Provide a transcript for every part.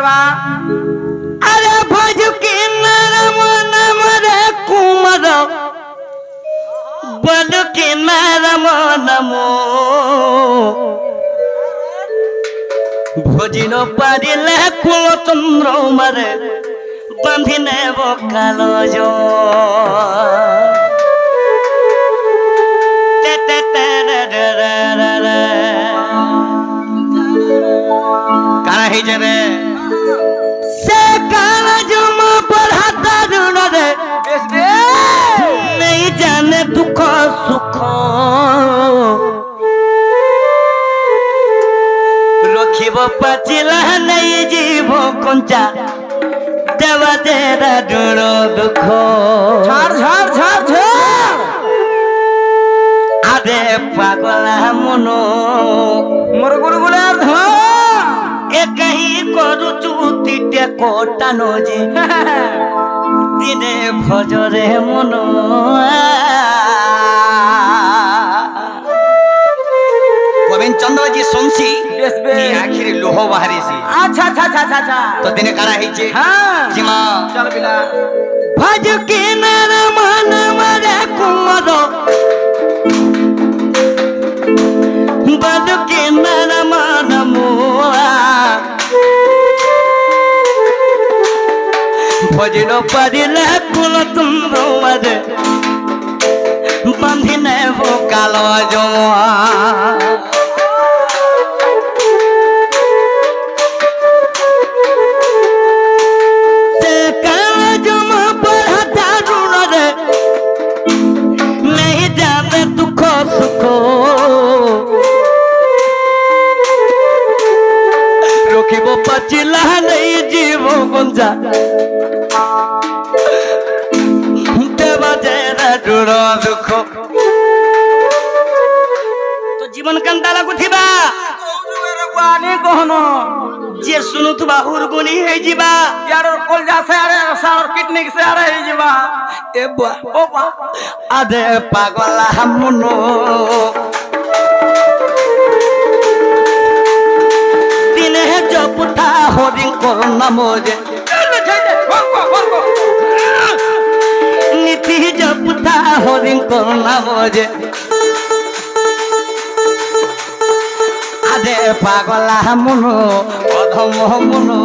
बा अरे भज के नरम नम रे कुमर बल के नरम नमो भजिन पारिले कुल चंद्र मारे बांधिने बकाल जो काना ही जरे से काना जमा पढ़ाता ऋण रे नहीं जाने दुख सुख रखिब पाचिला नहीं जीव कंचा देवा तेरा ऋण दुख झाड़ झाड़ झाड़ झाड़ आदे पागला मनो मोर गुलगुलार धो एक ही करू चुतीटे कोटानो जे दिने भजरे मनो गोविंद चंद्र जी सुनसी आखिर लोह बाहरी सी अच्छा अच्छा अच्छा अच्छा तो दिने कारा है जे हाँ जिमा चल बिला भज के नर मन मरे कुमरो बद के नर मन मोआ भजन परिले कुल तुम मरे बंधिने वो कालो जो पचिला नहीं जीव गुंजा देवा तेरा ऋण दुख तो जीवन कंटाला कुठिबा पानी कहनो जे सुनु तुबा हुरगुनी हे जीवा यार कलजा से अरे सार किडनी से अरे हे जीवा ए बुआ ओ बा आदे पागला हमनो दिने जपुता हरिं करना मोजे नीति जपुता हरिं करना मोजे आदे पागला हमनो अधम हमनो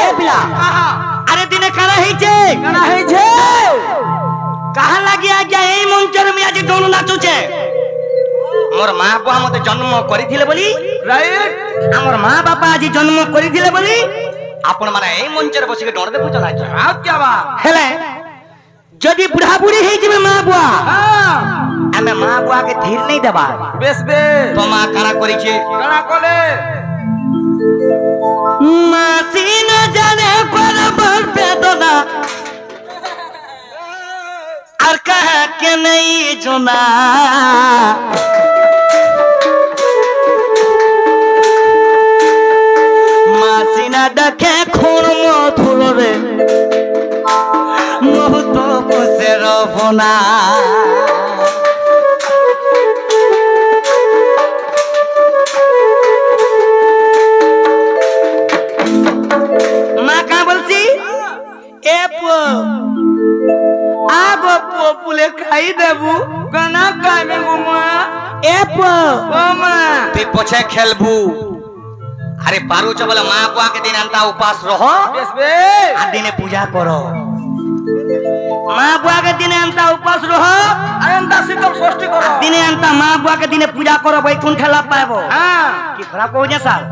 अरे दिने काना हेचे कहा लगी आज्ञा एई मंचर में आज दोनों नाचुचे मोर मां बापा मते जन्म करिथिले बोली राइट हमर मां बापा आज जन्म करिथिले बोली आपण माने एई मंचर बसी के डर देखु चला आ क्या बा हेले जदी बुढ़ा बुढ़ी हे जिमे मां बुआ हां हमें मां बुआ के धीर नहीं देबा बेस बे तो मां काना करिछे काना कोले मासी न जाने कोन बर बेदना और कह के नहीं जुना मासी न डके खून मधुर रे मुह तो मुसे रबना पुले खाई देबू गाना गामे गुमा एप मामा ते पछे खेलबू अरे पारू चबल मां बुआ के दिन अंता उपास रहो बेस बे आ दिने पूजा करो मां बुआ के दिन अंता उपास रहो अंता शीतल षष्ठी करो दिने अंता मां बुआ के दिने पूजा करो वैकुंठ लाभ पाबो हां कि खराब हो जा साल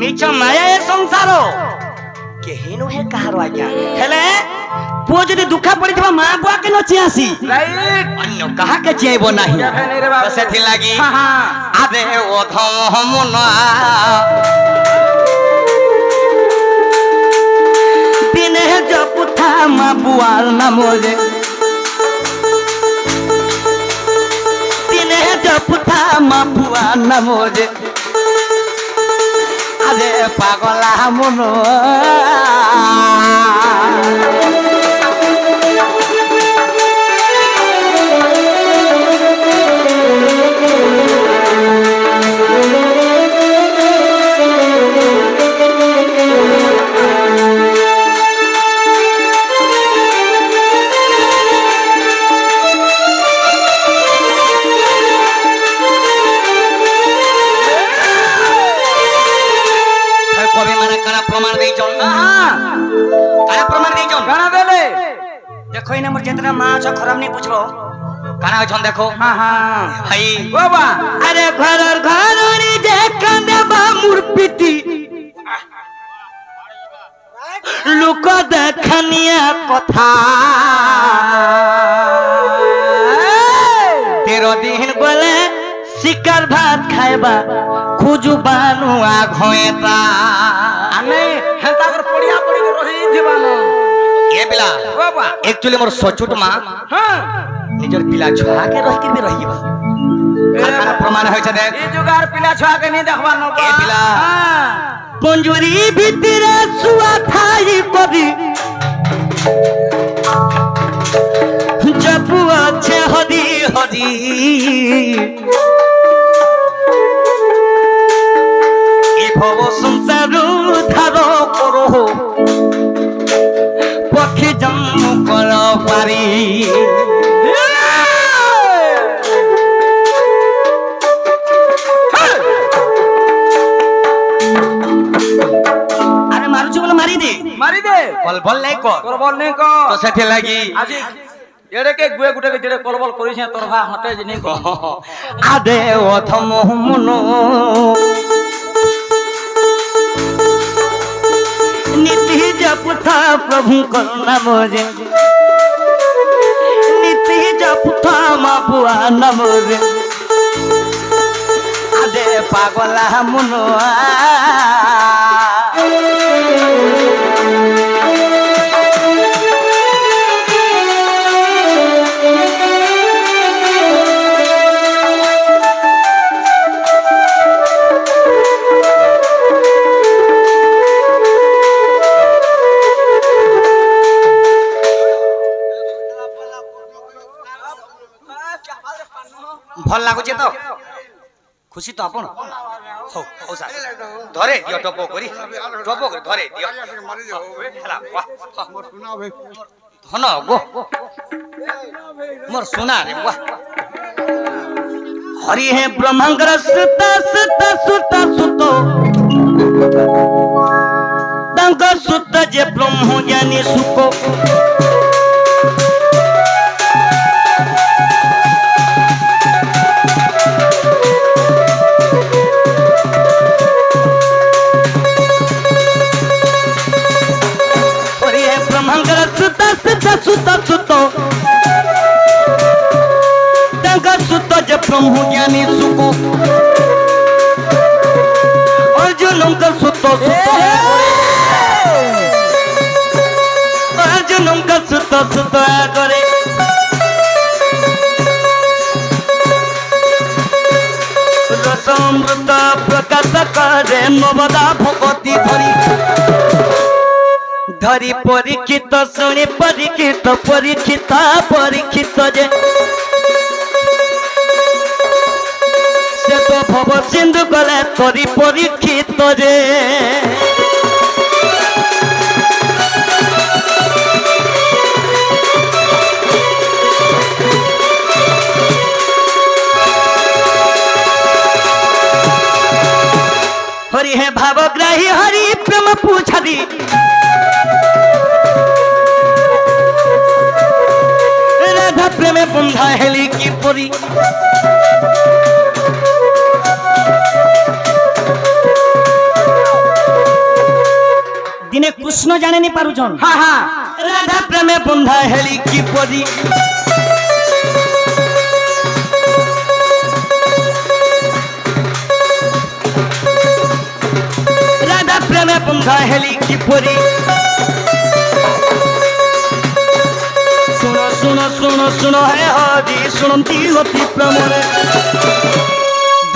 नीच माया ए संसारो କେହି ନୁହେଁ କାହାର ଆଜ୍ଞା ହେଲେ ପୁଅ ଯଦି ଦୁଃଖ ପଡିଥିବା ମା ବୁଆ କେ ନଚି ଆସି ରାଇଟ୍ ଅନ୍ୟ କାହାକେ ଚିଆଇବ ନାହିଁ କେବେ ନେଇ ରେ ବାବୁ ତ ସେଥିଲାଗି ହଁ ହଁ ଆବେ ଓଧମ ମନ ଦିନେ ଜପୁଥା ମା ବୁଆର ନାମରେ ଦିନେ ଜପୁଥା ମା ବୁଆର ନାମରେ আরে পাগলা মন কবি মানে কানা প্রমাণ দেইছন হ্যাঁ কানা প্রমাণ দেইছন গানা দেলে দেখো ইনে মোর যেতনা মা আছে খরাম নি বুঝবো কানা হইছন দেখো হ্যাঁ হ্যাঁ ভাই বাবা আরে ঘরর ঘরনি যে কান্দে বা মুর পিটি লোক দেখানিয়া কথা 13 দিন গলে শিকার ভাত খাইবা খুজু বানুয়া ঘয়েতা আমি হেতা করে পড়িয়া পড়ি রহি দিবানো এ বিলা বাবা একচুয়ালি মোর সচুট মা হ্যাঁ নিজের পিলা ছুয়াকে রহিকি বি রহিবা আর কানা প্রমাণ হইছে দেখ এই যুগার পিলা ছুয়াকে নি দেখবানো এ পিলা হ্যাঁ পঞ্জুরি ভিতরে শুয়া থাই কবি জপু আছে হদি হদি এ ভব সংসার ধার করো পক্ষে জন্ম কর পারি আরে মারুছি বলে মারি দে মারি দে কলবল নাই কর তোর বল নেই ক তো সেঠে লাগি আজি এড়ে কে গুয়ে গুটে কে যেড়ে কলবল করিছে তোর ভা হটে জিনি ক আদে অথম মন নীতি জপুথা প্রভু করুণা মোরে নীতি জপুথা মা বুয়া নামরে আদে পাগলা মন ভাল লাগুছে তো খুশি তো আপন হো হো স্যার ধরে দিও টপ করি ধরে দিও হেলা বাহ ধন গো মোর সোনা রে বাহ হরি হে ব্রহ্মাঙ্গর সুত সুত সুত সুত তাঙ্ক সুত যে ব্রহ্ম জ্ঞানী সুখ সুত সুত তাঙ্ক সুত যে ব্রহ্ম জ্ঞানী সুখ অর্জুনঙ্ক সুত সুত অর্জুনঙ্ক সুত সুত করে রসমৃত প্রকাশ করে নবদা ভগতি ধরি ধরি পরীক্ষিত শুনি পরীক্ষিত পরীক্ষিত পরীক্ষিত যে সে তো ভব সিন্ধু গলে তরি পরীক্ষিত যে হরি হে ভাবগ্রাহী হরি প্রেম পুছাদি রাধা প্রেমে বন্ধা হেলি কি পরি দিনে কৃষ্ণ কৃষ্ণ জানেনি পারুছন হ্যাঁ হ্যাঁ রাধা প্রেমে বন্ধা হেলি কি পরি রাধা প্রেমে বন্ধা হেলি কি পরি শুনো শুনো শুনো শুনো হে হরি শুনতি অতি প্রেমরে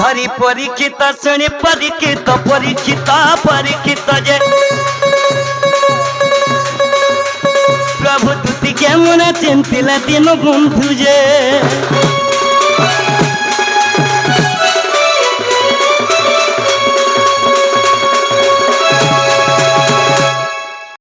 ধরি পরীক্ষিত শুনি পরীক্ষিত পরীক্ষিত পরীক্ষিত যে প্রভু তুতি কেমন চিন্তিলা দিন বন্ধু যে